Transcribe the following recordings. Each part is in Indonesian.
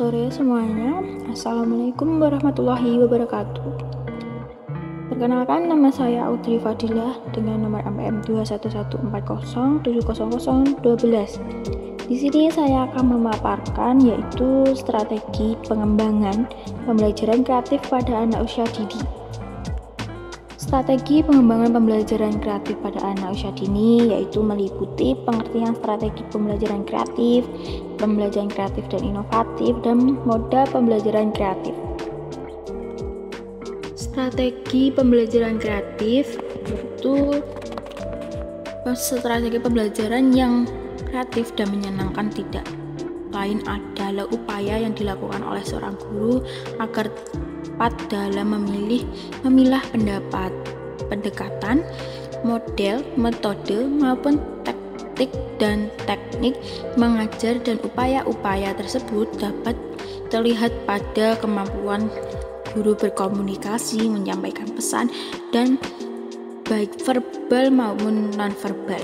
sore semuanya. Assalamualaikum warahmatullahi wabarakatuh. Perkenalkan, nama saya Audrey Fadilah dengan nomor MPM 21140700012. Di sini saya akan memaparkan yaitu strategi pengembangan pembelajaran kreatif pada anak usia dini. Strategi pengembangan pembelajaran kreatif pada anak usia dini yaitu meliputi pengertian strategi pembelajaran kreatif dan inovatif, dan moda pembelajaran kreatif. Strategi pembelajaran kreatif yaitu strategi pembelajaran yang kreatif dan menyenangkan, tidak lain adalah upaya yang dilakukan oleh seorang guru agar tepat dalam memilah pendapat, pendekatan, model, metode maupun taktik dan teknik mengajar, dan upaya-upaya tersebut dapat terlihat pada kemampuan guru berkomunikasi, menyampaikan pesan, dan baik verbal maupun non-verbal.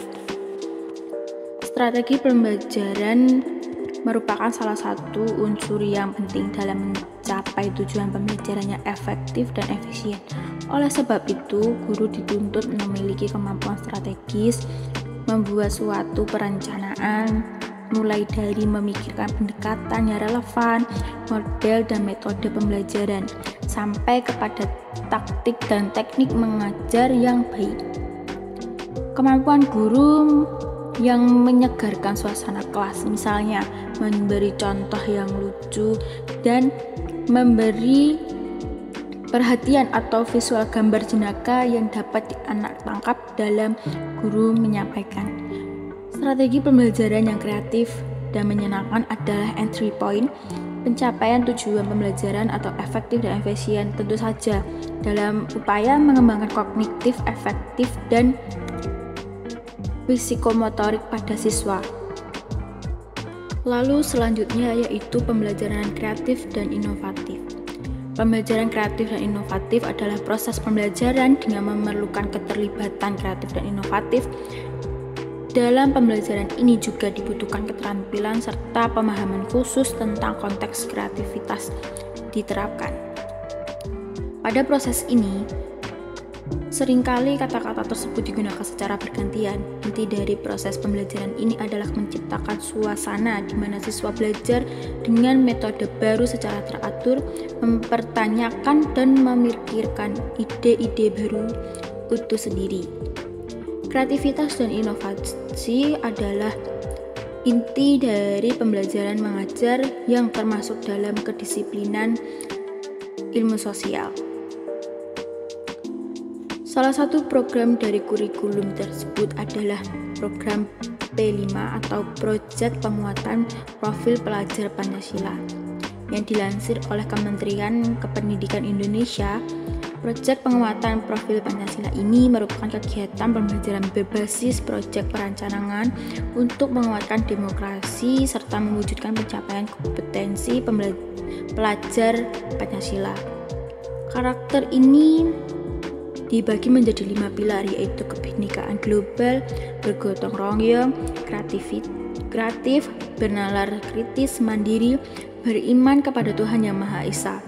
Strategi pembelajaran merupakan salah satu unsur yang penting dalam mencapai tujuan pembelajaran yang efektif dan efisien. Oleh sebab itu, guru dituntut memiliki kemampuan strategis, membuat suatu perencanaan, mulai dari memikirkan pendekatan yang relevan, model dan metode pembelajaran, sampai kepada taktik dan teknik mengajar yang baik. Kemampuan guru yang menyegarkan suasana kelas, misalnya memberi contoh yang lucu dan memberi perhatian atau visual gambar jenaka yang dapat anak tangkap dalam guru menyampaikan. Strategi pembelajaran yang kreatif dan menyenangkan adalah entry point pencapaian tujuan pembelajaran atau efektif dan efisien, tentu saja dalam upaya mengembangkan kognitif, efektif, dan psikomotorik pada siswa. Lalu selanjutnya yaitu pembelajaran kreatif dan inovatif. Pembelajaran kreatif dan inovatif adalah proses pembelajaran dengan memerlukan keterlibatan kreatif dan inovatif. Dalam pembelajaran ini juga dibutuhkan keterampilan serta pemahaman khusus tentang konteks kreativitas diterapkan. Pada proses ini, seringkali kata-kata tersebut digunakan secara bergantian. Inti dari proses pembelajaran ini adalah menciptakan suasana di mana siswa belajar dengan metode baru secara teratur, mempertanyakan dan memikirkan ide-ide baru itu sendiri. Kreativitas dan inovasi adalah inti dari pembelajaran mengajar yang termasuk dalam kedisiplinan ilmu sosial. Salah satu program dari kurikulum tersebut adalah program P5 atau Proyek Penguatan Profil Pelajar Pancasila yang dilansir oleh Kementerian Kependidikan Indonesia. Proyek Penguatan Profil Pancasila ini merupakan kegiatan pembelajaran berbasis proyek perencanaan untuk menguatkan demokrasi serta mewujudkan pencapaian kompetensi pelajar Pancasila. Karakter ini dibagi menjadi 5 pilar, yaitu kebinekaan global, bergotong royong, kreatif, bernalar kritis, mandiri, beriman kepada Tuhan Yang Maha Esa.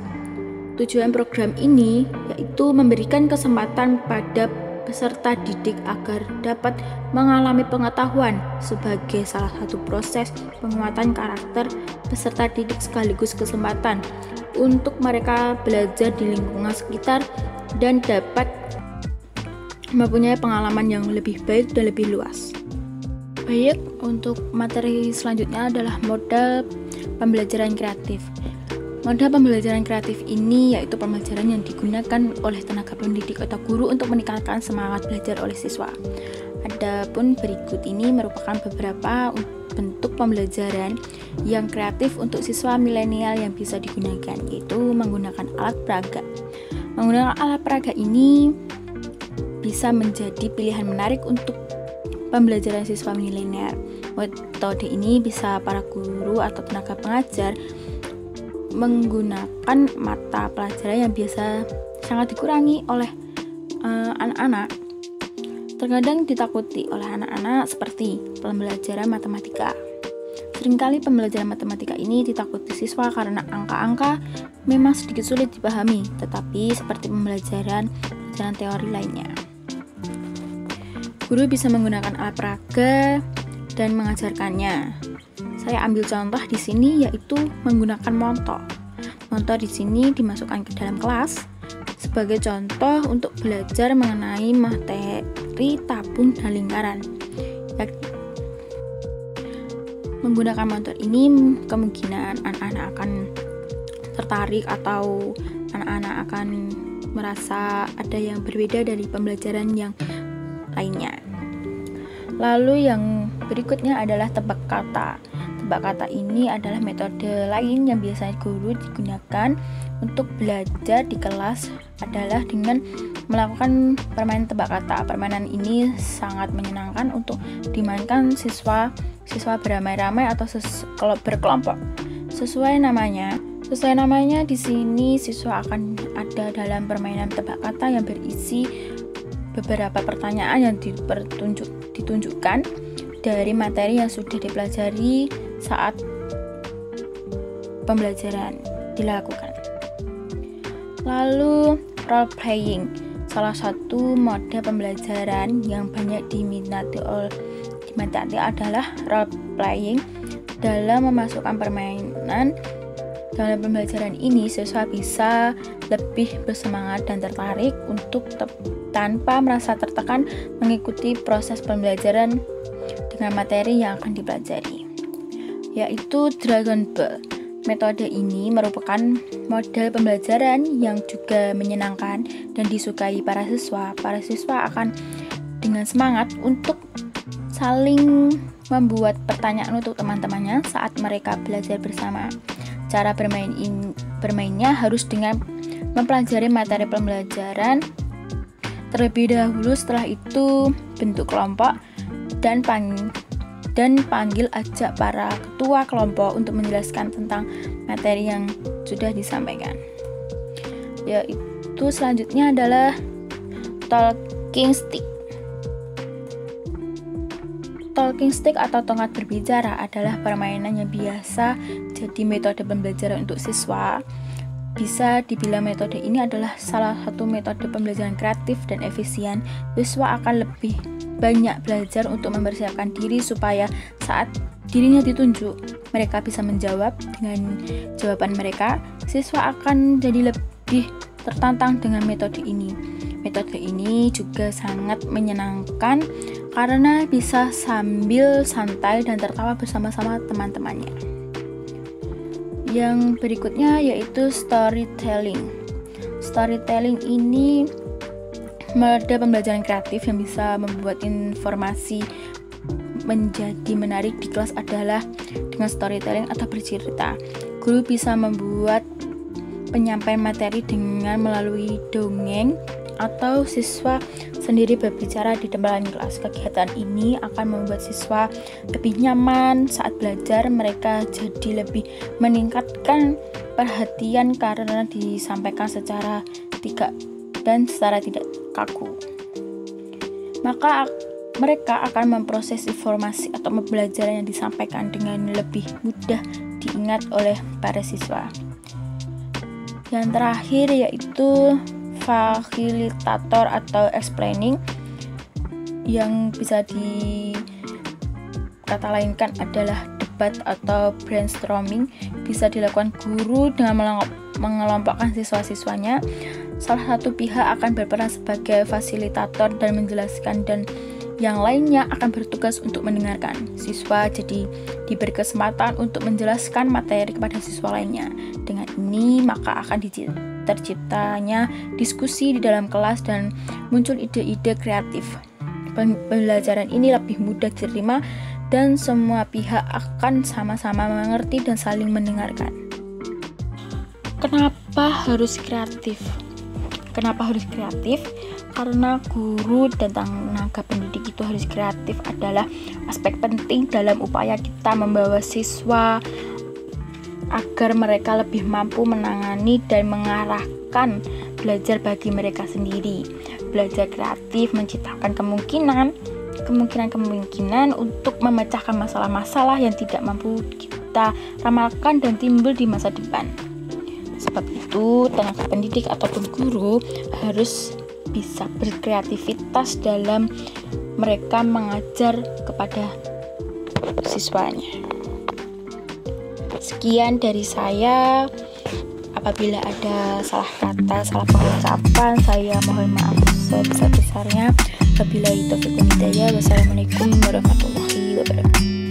Tujuan program ini yaitu memberikan kesempatan pada peserta didik agar dapat mengalami pengetahuan sebagai salah satu proses penguatan karakter peserta didik, sekaligus kesempatan untuk mereka belajar di lingkungan sekitar dan dapat mempunyai pengalaman yang lebih baik dan lebih luas. Baik, untuk materi selanjutnya adalah modal pembelajaran kreatif. Modal pembelajaran kreatif ini yaitu pembelajaran yang digunakan oleh tenaga pendidik atau guru untuk meningkatkan semangat belajar oleh siswa. Adapun berikut ini merupakan beberapa bentuk pembelajaran yang kreatif untuk siswa milenial yang bisa digunakan, yaitu menggunakan alat peraga. Menggunakan alat peraga ini bisa menjadi pilihan menarik untuk pembelajaran siswa milenial. Metode ini bisa para guru atau tenaga pengajar menggunakan mata pelajaran yang biasa sangat dikurangi oleh anak-anak. Terkadang ditakuti oleh anak-anak seperti pembelajaran matematika. Seringkali pembelajaran matematika ini ditakuti siswa karena angka-angka memang sedikit sulit dipahami, tetapi seperti pembelajaran teori lainnya. Guru bisa menggunakan alat peraga dan mengajarkannya. Saya ambil contoh di sini yaitu menggunakan montor. Montor di sini dimasukkan ke dalam kelas sebagai contoh untuk belajar mengenai materi tabung dan lingkaran. Menggunakan montor ini kemungkinan anak-anak akan tertarik atau anak-anak akan merasa ada yang berbeda dari pembelajaran yang lainnya. Lalu yang berikutnya adalah tebak kata. Tebak kata ini adalah metode lain yang biasanya guru digunakan untuk belajar di kelas adalah dengan melakukan permainan tebak kata. Permainan ini sangat menyenangkan untuk dimainkan siswa beramai-ramai atau kalau berkelompok. Sesuai namanya di sini siswa akan ada dalam permainan tebak kata yang berisi beberapa pertanyaan yang ditunjukkan dari materi yang sudah dipelajari saat pembelajaran dilakukan. Lalu role playing, salah satu mode pembelajaran yang banyak diminati adalah role playing. Dalam memasukkan permainan dalam pembelajaran ini, siswa bisa lebih bersemangat dan tertarik untuk tanpa merasa tertekan mengikuti proses pembelajaran dengan materi yang akan dipelajari, yaitu Dragon Ball. Metode ini merupakan model pembelajaran yang juga menyenangkan dan disukai para siswa. Para siswa akan dengan semangat untuk saling membuat pertanyaan untuk teman-temannya saat mereka belajar bersama. Cara bermainnya harus dengan mempelajari materi pembelajaran terlebih dahulu. Setelah itu bentuk kelompok dan panggil ajak para ketua kelompok untuk menjelaskan tentang materi yang sudah disampaikan. Yaitu selanjutnya adalah talking stick. Talking stick atau tongkat berbicara adalah permainan yang biasa jadi metode pembelajaran untuk siswa. Bisa dibilang metode ini adalah salah satu metode pembelajaran kreatif dan efisien. Siswa akan lebih banyak belajar untuk mempersiapkan diri supaya saat dirinya ditunjuk, mereka bisa menjawab dengan jawaban mereka. Siswa akan jadi lebih tertantang dengan metode ini. Metode ini juga sangat menyenangkan karena bisa sambil santai dan tertawa bersama-sama teman-temannya. Yang berikutnya yaitu storytelling. Storytelling ini metode pembelajaran kreatif yang bisa membuat informasi menjadi menarik di kelas adalah dengan storytelling atau bercerita. Guru bisa membuat penyampaian materi dengan melalui dongeng atau siswa sendiri berbicara di depan kelas. Kegiatan ini akan membuat siswa lebih nyaman saat belajar. Mereka jadi lebih meningkatkan perhatian karena disampaikan secara tidak kaku. Maka mereka akan memproses informasi atau pembelajaran yang disampaikan dengan lebih mudah diingat oleh para siswa. Yang terakhir yaitu fasilitator atau explaining, yang bisa dikata lainkan adalah debat atau brainstorming. Bisa dilakukan guru dengan mengelompokkan siswa-siswanya. Salah satu pihak akan berperan sebagai fasilitator dan menjelaskan, dan yang lainnya akan bertugas untuk mendengarkan. Siswa jadi diberi kesempatan untuk menjelaskan materi kepada siswa lainnya. Dengan ini maka akan terciptanya diskusi di dalam kelas dan muncul ide-ide kreatif. Pembelajaran ini lebih mudah diterima dan semua pihak akan sama-sama mengerti dan saling mendengarkan. Kenapa harus kreatif? Karena guru dan tenaga pendidik itu harus kreatif adalah aspek penting dalam upaya kita membawa siswa agar mereka lebih mampu menangani dan mengarahkan belajar bagi mereka sendiri. Belajar kreatif menciptakan kemungkinan kemungkinan untuk memecahkan masalah-masalah yang tidak mampu kita ramalkan dan timbul di masa depan. Sebab itu, tenaga pendidik ataupun guru harus bisa berkreativitas dalam mereka mengajar kepada siswanya. Sekian dari saya. Apabila ada salah kata, salah pengucapan, saya mohon maaf sebesar-besarnya. Wabillahi taufiq wal hidayah. Wassalamualaikum warahmatullahi wabarakatuh.